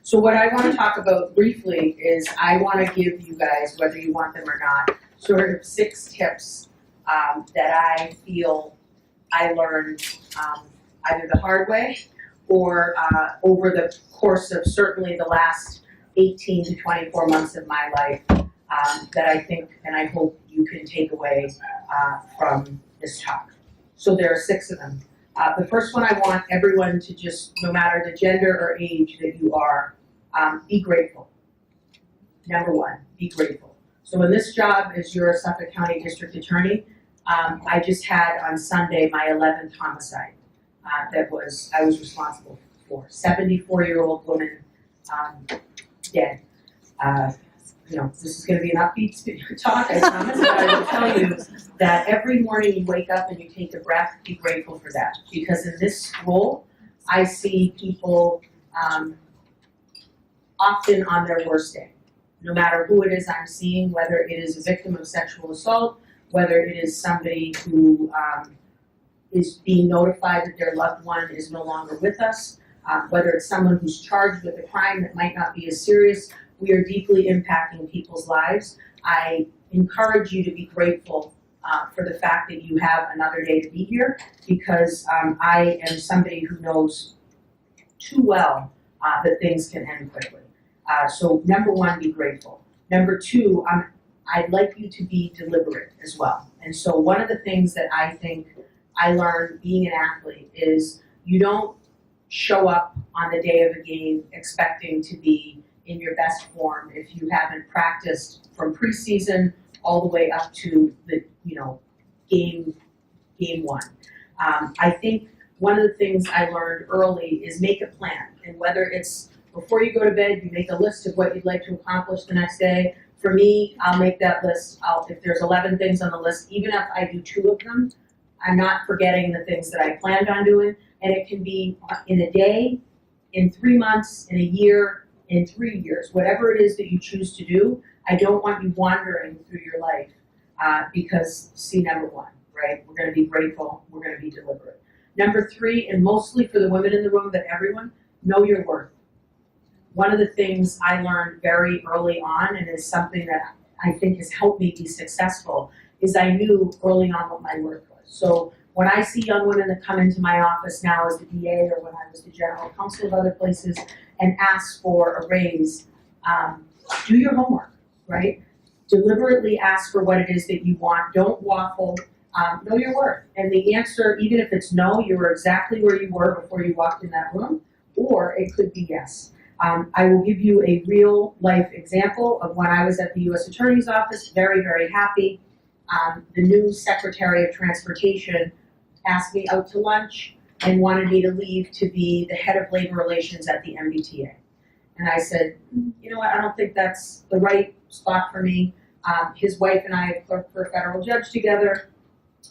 So what I want to talk about briefly is I want to give you guys, whether you want them or not, sort of 6 tips that I feel I learned either the hard way or over the course of certainly the last 18 to 24 months of my life that I think and I hope you can take away from this talk. So there are 6 of them. The first one, I want everyone to just, no matter the gender or age that you are, be grateful. Number 1, be grateful. So in this job as your Suffolk County District Attorney, I just had on Sunday my 11th homicide that I was responsible for. 74-year-old woman dead. This is going to be an upbeat talk, I promise, but I will tell you that every morning you wake up and you take a breath, be grateful for that. Because in this role, I see people often on their worst day. No matter who it is I'm seeing, whether it is a victim of sexual assault, whether it is somebody who is being notified that their loved one is no longer with us, whether it's someone who's charged with a crime that might not be as serious, we are deeply impacting people's lives. I encourage you to be grateful for the fact that you have another day to be here, because I am somebody who knows too well that things can end quickly. So number 1, be grateful. Number 2, I'd like you to be deliberate as well. And so one of the things that I think I learned being an athlete is you don't show up on the day of a game expecting to be in your best form if you haven't practiced from preseason all the way up to the game 1. I think one of the things I learned early is make a plan, and whether it's before you go to bed, you make a list of what you'd like to accomplish the next day. For me, I'll make that list. If there's 11 things on the list, even if I do 2 of them, I'm not forgetting the things that I planned on doing. And it can be in a day, in 3 months, in a year, in 3 years, whatever it is that you choose to do. I don't want you wandering through your life because see number 1, right? We're going to be grateful. We're going to be deliberate. Number 3, and mostly for the women in the room, but everyone, know your worth. One of the things I learned very early on, and is something that I think has helped me be successful, is I knew early on what my worth was. So when I see young women that come into my office now as the DA, or when I was the general counsel of other places, and ask for a raise, do your homework, right? Deliberately ask for what it is that you want. Don't waffle. Know your worth. And the answer, even if it's no, you were exactly where you were before you walked in that room, or it could be yes. I will give you a real life example of when I was at the U.S. Attorney's Office, very, very happy. The new Secretary of Transportation asked me out to lunch and wanted me to leave to be the head of labor relations at the MBTA. And I said, you know what, I don't think that's the right spot for me. His wife and I had clerked for a federal judge together.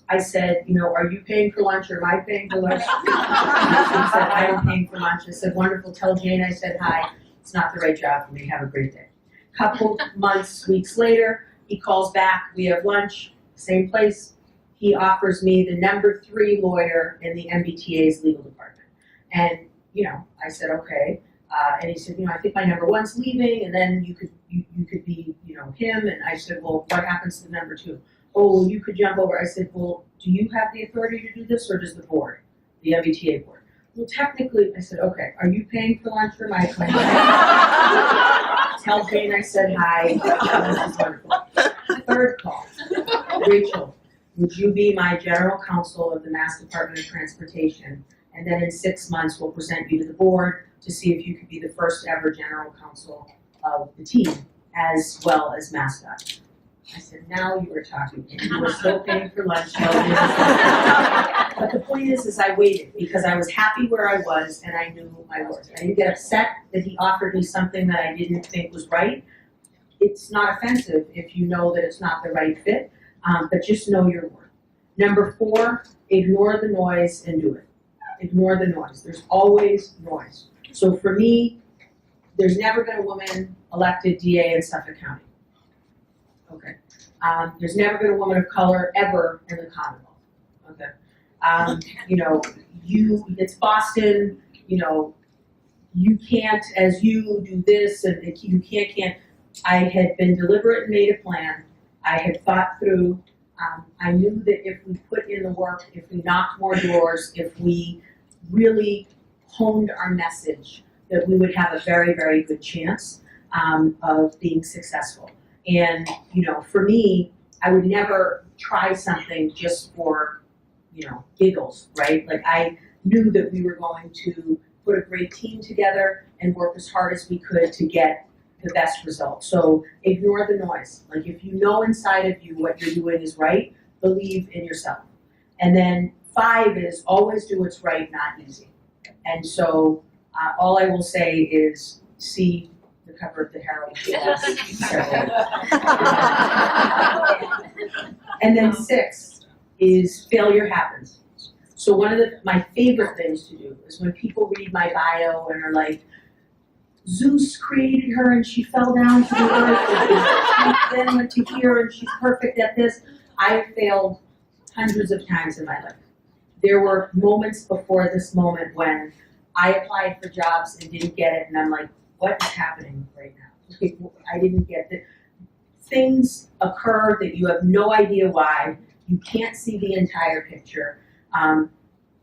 I said, are you paying for lunch or am I paying for lunch? He said, I am paying for lunch. I said, wonderful, tell Jane I said hi. It's not the right job for me, have a great day. Couple months, weeks later, he calls back, we have lunch, same place. He offers me the number 3 lawyer in the MBTA's legal department. And, I said, okay. And he said, I think my number 1's leaving, and then you could be, him. And I said, well, what happens to the number 2? Oh, you could jump over. I said, well, do you have the authority to do this, or does the board, the MBTA board? Well, technically, I said, okay, are you paying for lunch or am I paying? Tell Jane I said hi. This is wonderful. 3rd call. Rachel, would you be my general counsel of the Mass Department of Transportation? And then in 6 months, we'll present you to the board to see if you could be the first ever general counsel of the team, as well as MassDOT. I said, now you were talking, and you were still paying for lunch. But the point is I waited because I was happy where I was and I knew my worth. I didn't get upset that he offered me something that I didn't think was right. It's not offensive if you know that it's not the right fit, but just know your worth. Number 4, ignore the noise and do it. Ignore the noise. There's always noise. So for me, there's never been a woman elected DA in Suffolk County. Okay. There's never been a woman of color ever in the Commonwealth. Okay. It's Boston, you can't, as you do this, and you can't. I had been deliberate and made a plan. I had thought through. I knew that if we put in the work, if we knocked more doors, if we really honed our message, that we would have a very, very good chance of being successful. And, you know, for me, I would never try something just for, you know, giggles, right? Like, I knew that we were going to put a great team together and work as hard as we could to get the best result. So ignore the noise. Like, if you know inside of you what you're doing is right, believe in yourself. And then 5 is always do what's right, not easy. And so all I will say is see the cover of the Herald. And then 6 is failure happens. So one of my favorite things to do is when people read my bio and are like, Zeus created her and she fell down to the earth, and she then went to here and she's perfect at this. I failed hundreds of times in my life. There were moments before this moment when I applied for jobs and didn't get it, and I'm like, what is happening right now? I didn't get it. Things occur that you have no idea why. You can't see the entire picture.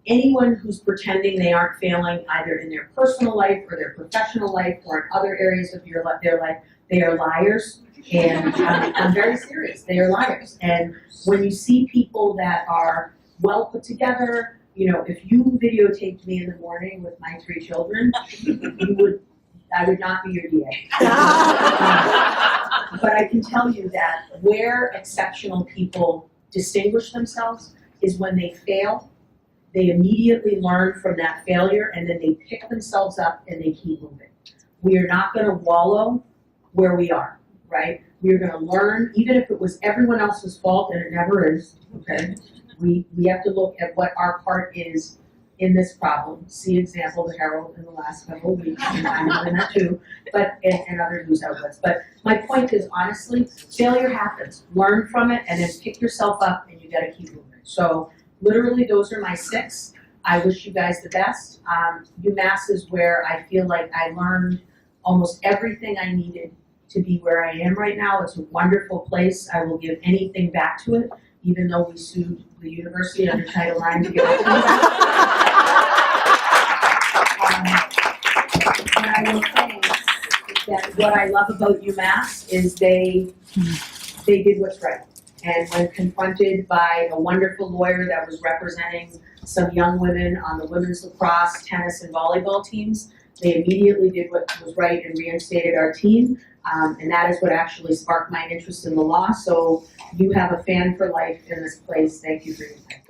Anyone who's pretending they aren't failing either in their personal life or their professional life or in other areas of their life, they are liars. And I'm very serious. They are liars. And when you see people that are well put together, you know, if you videotaped me in the morning with my 3 children, I would not be your DA. But I can tell you that where exceptional people distinguish themselves is when they fail. They immediately learn from that failure, and then they pick themselves up and they keep moving. We are not going to wallow where we are, right? We are going to learn, even if it was everyone else's fault, and it never is, okay? We have to look at what our part is in this problem. See example, the Herald in the last couple of weeks, and I'm doing that too, but, and other news outlets. But my point is, honestly, failure happens. Learn from it, and then pick yourself up, and you got to keep moving. So literally, those are my 6. I wish you guys the best. UMass is where I feel like I learned almost everything I needed to be where I am right now. It's a wonderful place. I will give anything back to it, even though we sued the university under Title IX to get it to us. And I will say that what I love about UMass is they did what's right. And when confronted by a wonderful lawyer that was representing some young women on the women's lacrosse, tennis, and volleyball teams, they immediately did what was right and reinstated our team. And that is what actually sparked my interest in the law. So you have a fan for life in this place. Thank you for your time.